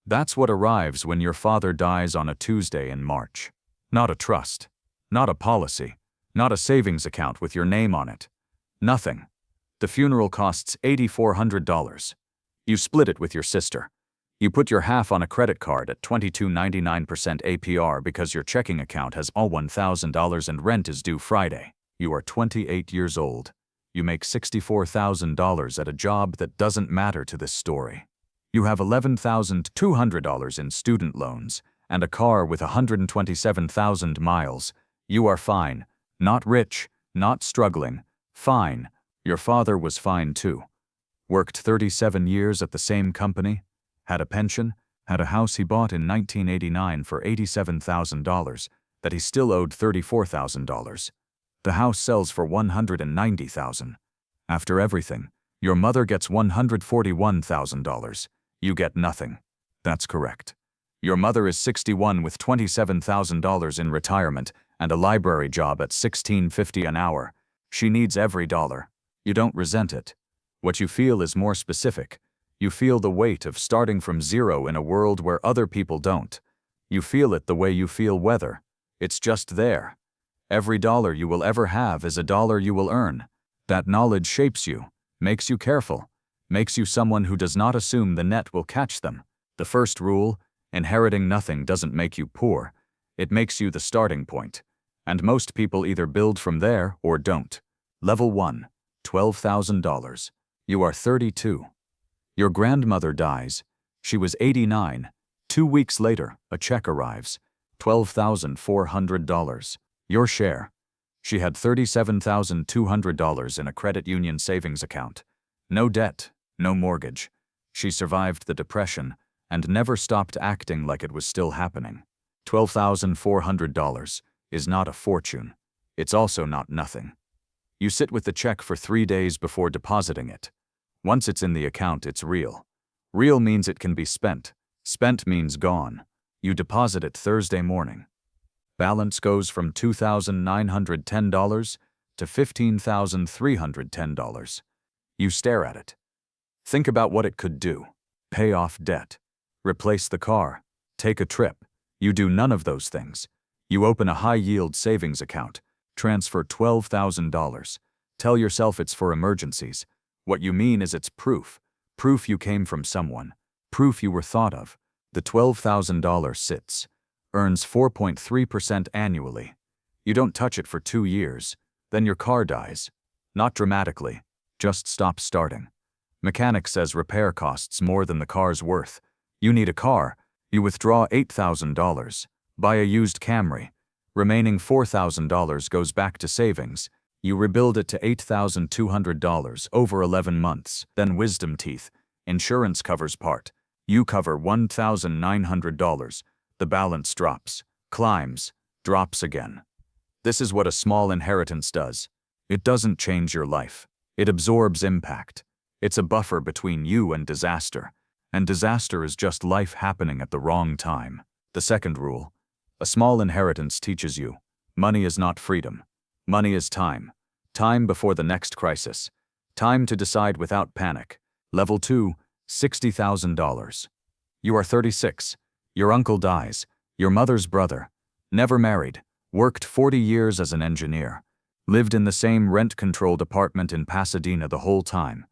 That's what arrives when your father dies on a Tuesday in March. Not a trust. Not a policy. Not a savings account with your name on it. Nothing. The funeral costs $8,400. You split it with your sister. You put your half on a credit card at 22.99% APR because your checking account has all $1,000 and rent is due Friday. You are 28 years old. You make $64,000 at a job that doesn't matter to this story. You have $11,200 in student loans and a car with 127,000 miles. You are fine. Not rich, not struggling. Fine. Your father was fine too. Worked 37 years at the same company, had a pension, had a house he bought in 1989 for $87,000 that he still owed $34,000. The house sells for $190,000. After everything, your mother gets $141,000. You get nothing. That's correct. Your mother is 61 with $27,000 in retirement and a library job at $16.50 an hour. She needs every dollar. You don't resent it. What you feel is more specific. You feel the weight of starting from zero in a world where other people don't. You feel it the way you feel weather. It's just there. Every dollar you will ever have is a dollar you will earn. That knowledge shapes you, makes you careful, makes you someone who does not assume the net will catch them. The first rule, inheriting nothing doesn't make you poor. It makes you the starting point. And most people either build from there or don't. Level 1, $12,000. You are 32. Your grandmother dies. She was 89. 2 weeks later, a check arrives. $12,400. Your share. She had $37,200 in a credit union savings account. No debt, no mortgage. She survived the depression and never stopped acting like it was still happening. $12,400 is not a fortune. It's also not nothing. You sit with the check for 3 days before depositing it. Once it's in the account, it's real. Real means it can be spent. Spent means gone. You deposit it Thursday morning. Balance goes from $2,910 to $15,310. You stare at it. Think about what it could do. Pay off debt. Replace the car. Take a trip. You do none of those things. You open a high-yield savings account. Transfer $12,000. Tell yourself it's for emergencies. What you mean is it's proof. Proof you came from someone. Proof you were thought of. The $12,000 sits. Earns 4.3% annually. You don't touch it for 2 years. Then your car dies. Not dramatically. Just stops starting. Mechanic says repair costs more than the car's worth. You need a car. You withdraw $8,000. Buy a used Camry. Remaining $4,000 goes back to savings. You rebuild it to $8,200 over 11 months. Then wisdom teeth. Insurance covers part. You cover $1,900. The balance drops, climbs, drops again. This is what a small inheritance does. It doesn't change your life. It absorbs impact. It's a buffer between you and disaster. And disaster is just life happening at the wrong time. The second rule. A small inheritance teaches you. Money is not freedom. Money is time. Time before the next crisis. Time to decide without panic. Level 2, $60,000. You are 36. Your uncle dies. Your mother's brother. Never married. Worked 40 years as an engineer. Lived in the same rent-controlled apartment in Pasadena the whole time.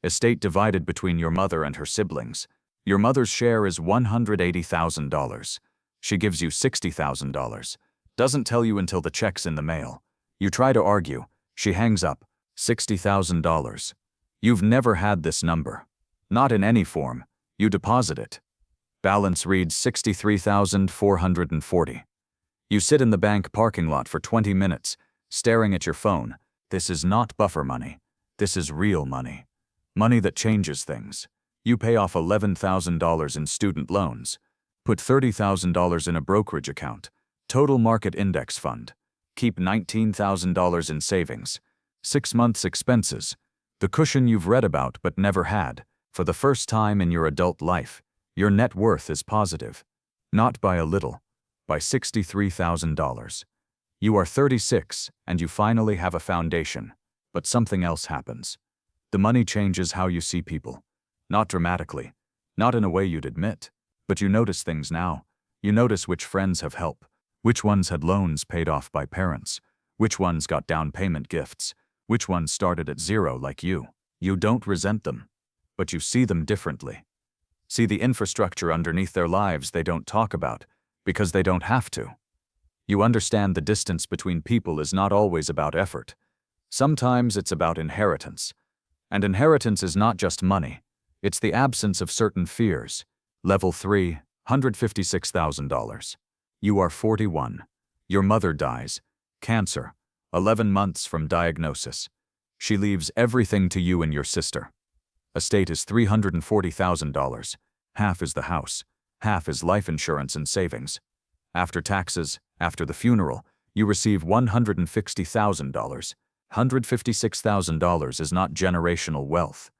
Estate divided between your mother and her siblings. Your mother's share is $180,000. She gives you $60,000. Doesn't tell you until the check's in the mail. You try to argue. She hangs up. $60,000. You've never had this number. Not in any form. You deposit it. Balance reads $63,440. You sit in the bank parking lot for 20 minutes, staring at your phone. This is not buffer money. This is real money. Money that changes things. You pay off $11,000 in student loans. Put $30,000 in a brokerage account. Total market index fund. Keep $19,000 in savings. 6 months expenses. The cushion you've read about but never had. For the first time in your adult life, your net worth is positive. Not by a little. By $63,000. You are 36 and you finally have a foundation. But something else happens. The money changes how you see people. Not dramatically. Not in a way you'd admit. But you notice things now. You notice which friends have help, which ones had loans paid off by parents, which ones got down payment gifts, which ones started at zero like you. You don't resent them, but you see them differently. See the infrastructure underneath their lives they don't talk about, because they don't have to. You understand the distance between people is not always about effort. Sometimes it's about inheritance. And inheritance is not just money. It's the absence of certain fears. Level 3, $156,000. You are 41. Your mother dies. Cancer. 11 months from diagnosis. She leaves everything to you and your sister. Estate is $340,000. Half is the house. Half is life insurance and savings. After taxes, after the funeral, you receive $160,000. $156,000 is not generational wealth,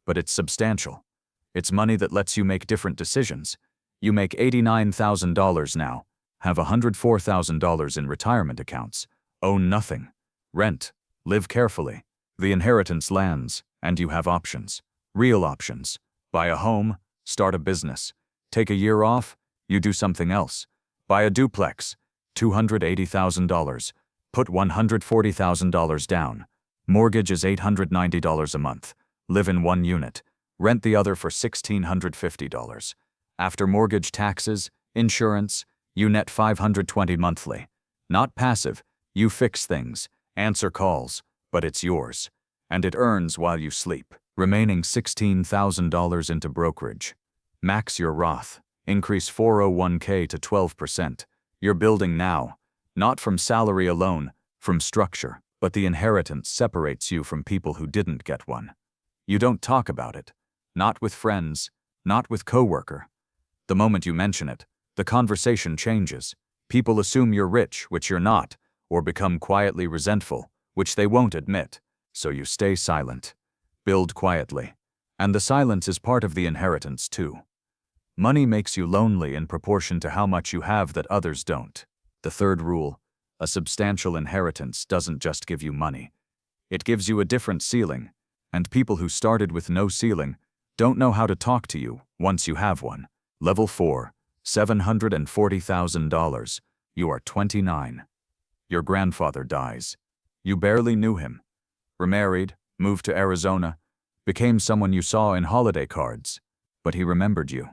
but it's substantial. It's money that lets you make different decisions. You make $89,000 now, have $104,000 in retirement accounts, own nothing, rent, live carefully. The inheritance lands, and you have options. Real options. Buy a home, start a business. Take a year off, you do something else. Buy a duplex, $280,000. Put $140,000 down. Mortgage is $890 a month. Live in one unit. Rent the other for $1,650. After mortgage, taxes, insurance, you net $520 monthly. Not passive, you fix things, answer calls, but it's yours. And it earns while you sleep. Remaining $16,000 into brokerage. Max your Roth. Increase 401k to 12%. You're building now. Not from salary alone, from structure, but the inheritance separates you from people who didn't get one. You don't talk about it. Not with friends, not with coworker. The moment you mention it, the conversation changes. People assume you're rich, which you're not, or become quietly resentful, which they won't admit. So you stay silent. Build quietly. And the silence is part of the inheritance too. Money makes you lonely in proportion to how much you have that others don't. The third rule, a substantial inheritance doesn't just give you money. It gives you a different ceiling, and people who started with no ceiling don't know how to talk to you once you have one. Level 4, $740,000. You are 29. Your grandfather dies. You barely knew him. Remarried, moved to Arizona, became someone you saw in holiday cards, but he remembered you.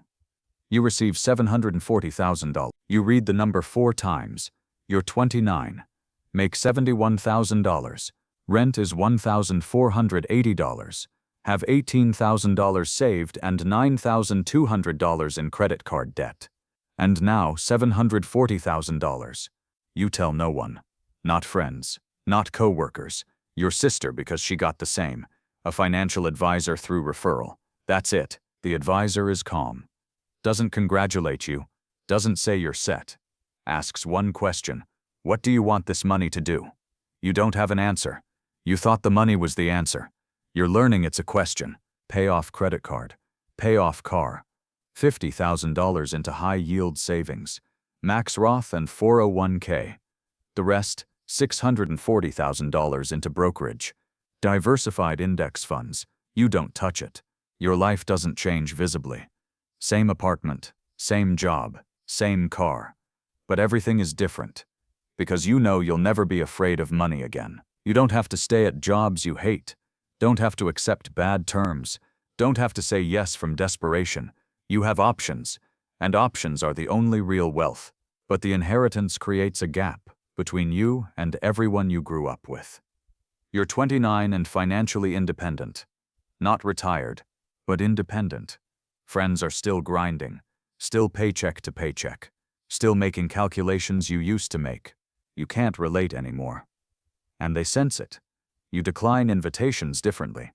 You receive $740,000. You read the number 4 times. You're 29. Make $71,000. Rent is $1,480. Have $18,000 saved and $9,200 in credit card debt. And now $740,000. You tell no one. Not friends. Not coworkers. Your sister because she got the same. A financial advisor through referral. That's it. The advisor is calm. Doesn't congratulate you. Doesn't say you're set. Asks one question. What do you want this money to do? You don't have an answer. You thought the money was the answer. You're learning it's a question. Pay off credit card. Pay off car. $50,000 into high-yield savings. Max Roth and 401k. The rest, $640,000 into brokerage. Diversified index funds. You don't touch it. Your life doesn't change visibly. Same apartment, same job, same car. But everything is different. Because you know you'll never be afraid of money again. You don't have to stay at jobs you hate. Don't have to accept bad terms. Don't have to say yes from desperation. You have options, and options are the only real wealth. But the inheritance creates a gap between you and everyone you grew up with. You're 29 and financially independent. Not retired, but independent. Friends are still grinding, still paycheck to paycheck, still making calculations you used to make. You can't relate anymore. And they sense it. You decline invitations differently.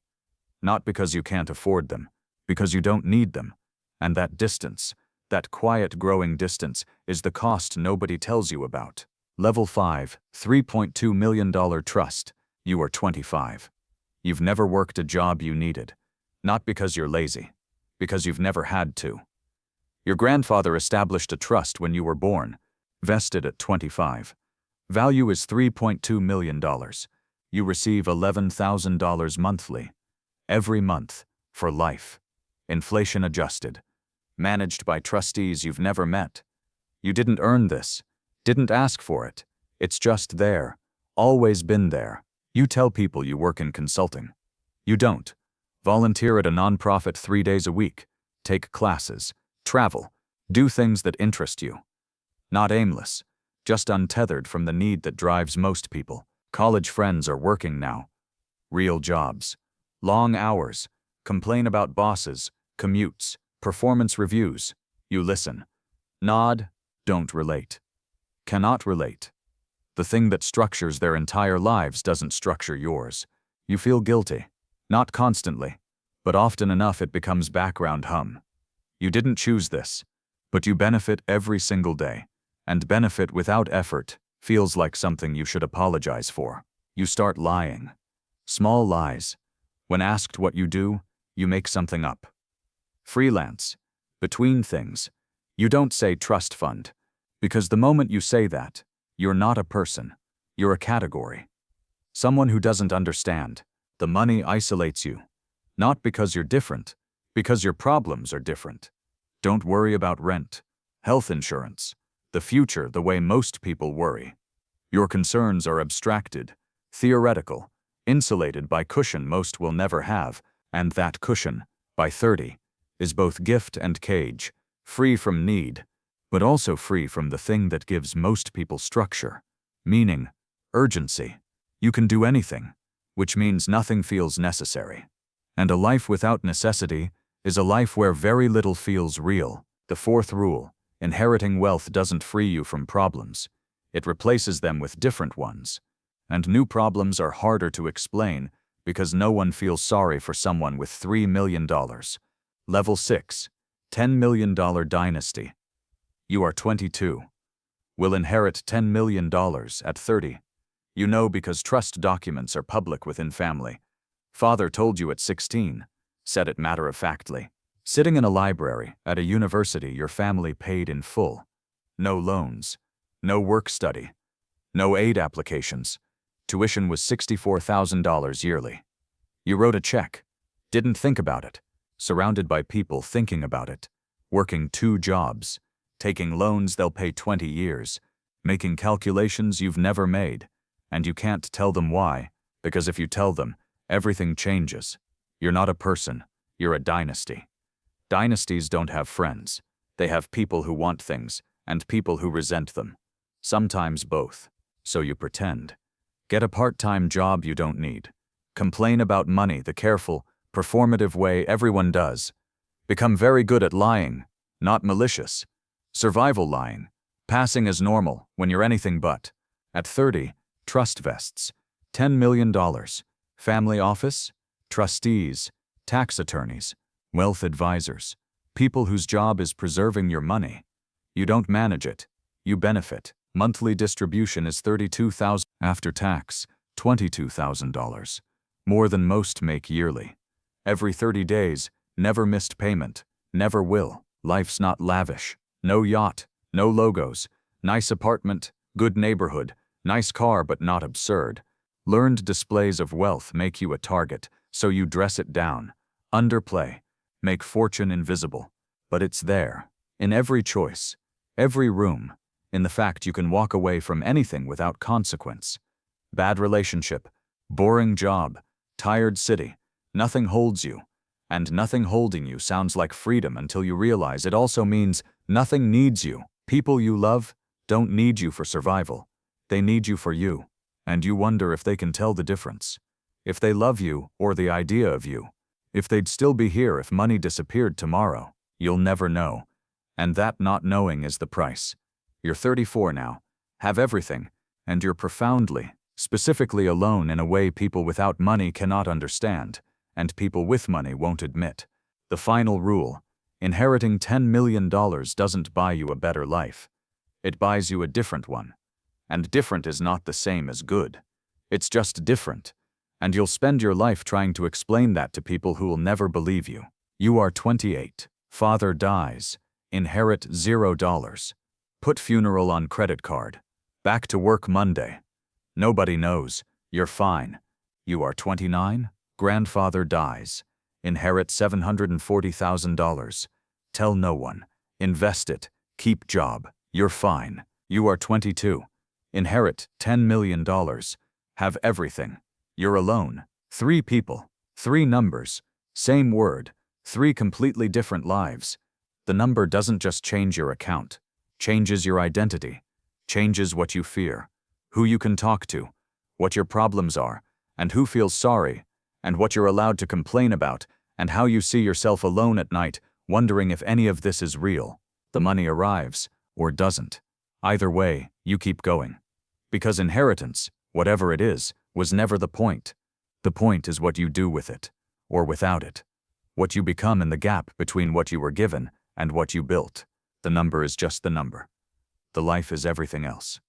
Not because you can't afford them, because you don't need them. And that distance, that quiet growing distance, is the cost nobody tells you about. Level 5, $3.2 million trust. You are 25. You've never worked a job you needed. Not because you're lazy. Because you've never had to. Your grandfather established a trust when you were born, vested at 25. Value is $3.2 million. You receive $11,000 monthly. Every month, for life. Inflation adjusted. managed by trustees you've never met. You didn't earn this, didn't ask for it. It's just there, always been there. You tell people you work in consulting. You don't. Volunteer at a nonprofit 3 days a week, take classes, travel, do things that interest you. Not aimless, just untethered from the need that drives most people. College friends are working now. Real jobs. Long hours. Complain about bosses, commutes, performance reviews. You listen. Nod, don't relate. Cannot relate. The thing that structures their entire lives doesn't structure yours. You feel guilty. Not constantly, but often enough it becomes background hum. You didn't choose this, but you benefit every single day. And benefit without effort feels like something you should apologize for. You start lying. Small lies. When asked what you do, you make something up. Freelance. Between things. You don't say trust fund, because the moment you say that, you're not a person. You're a category. Someone who doesn't understand. The money isolates you. Not because you're different, because your problems are different. Don't worry about rent, health insurance, the future the way most people worry. Your concerns are abstracted, theoretical, insulated by cushion most will never have, and that cushion, by 30, is both gift and cage, free from need, but also free from the thing that gives most people structure, meaning, urgency. You can do anything, which means nothing feels necessary. And a life without necessity is a life where very little feels real. The fourth rule, inheriting wealth doesn't free you from problems. It replaces them with different ones. And new problems are harder to explain because no one feels sorry for someone with $3 million. Level 6, $10 million dynasty. You are 22. Will inherit $10 million at 30. You know because trust documents are public within family. Father told you at 16, said it matter-of-factly. Sitting in a library at a university your family paid in full. No loans, no work study, no aid applications. Tuition was $64,000 yearly. You wrote a check, didn't think about it, surrounded by people thinking about it, working 2 jobs, taking loans they'll pay 20 years, making calculations you've never made, and you can't tell them why, because if you tell them, everything changes. You're not a person, you're a dynasty. Dynasties don't have friends. They have people who want things, and people who resent them. Sometimes both. So you pretend. Get a part-time job you don't need. Complain about money the careful, performative way everyone does. Become very good at lying, not malicious. Survival lying. Passing as normal when you're anything but. At 30, trust vests. $10 million. Family office, trustees, tax attorneys, wealth advisors, people whose job is preserving your money. You don't manage it, you benefit. Monthly distribution is $32,000 after tax, $22,000. More than most make yearly. Every 30 days, never missed payment, never will. Life's not lavish. No yacht, no logos, nice apartment, good neighborhood, nice car but not absurd. Learned displays of wealth make you a target, so you dress it down, underplay, make fortune invisible. But it's there, in every choice, every room, in the fact you can walk away from anything without consequence. Bad relationship, boring job, tired city, nothing holds you. And nothing holding you sounds like freedom until you realize it also means nothing needs you. People you love don't need you for survival. They need you for you. And you wonder if they can tell the difference. If they love you or the idea of you. If they'd still be here if money disappeared tomorrow. You'll never know. And that not knowing is the price. You're 34 now, have everything, and you're profoundly, specifically alone in a way people without money cannot understand, and people with money won't admit. The final rule, inheriting $10 million doesn't buy you a better life. It buys you a different one. And different is not the same as good. It's just different. And you'll spend your life trying to explain that to people who will never believe you. You are 28. Father dies. Inherit $0. Put funeral on credit card. Back to work Monday. Nobody knows. You're fine. You are 29. Grandfather dies. Inherit $740,000. Tell no one. Invest it. Keep job. You're fine. You are 22. Inherit $10 million. Have everything. You're alone. 3 people. 3 numbers. Same word. 3 completely different lives. The number doesn't just change your account. Changes your identity. Changes what you fear. Who you can talk to. What your problems are. And who feels sorry. And what you're allowed to complain about. And how you see yourself alone at night, wondering if any of this is real. The money arrives, or doesn't. Either way, you keep going. Because inheritance, whatever it is, was never the point. The point is what you do with it, or without it. What you become in the gap between what you were given and what you built. The number is just the number. The life is everything else.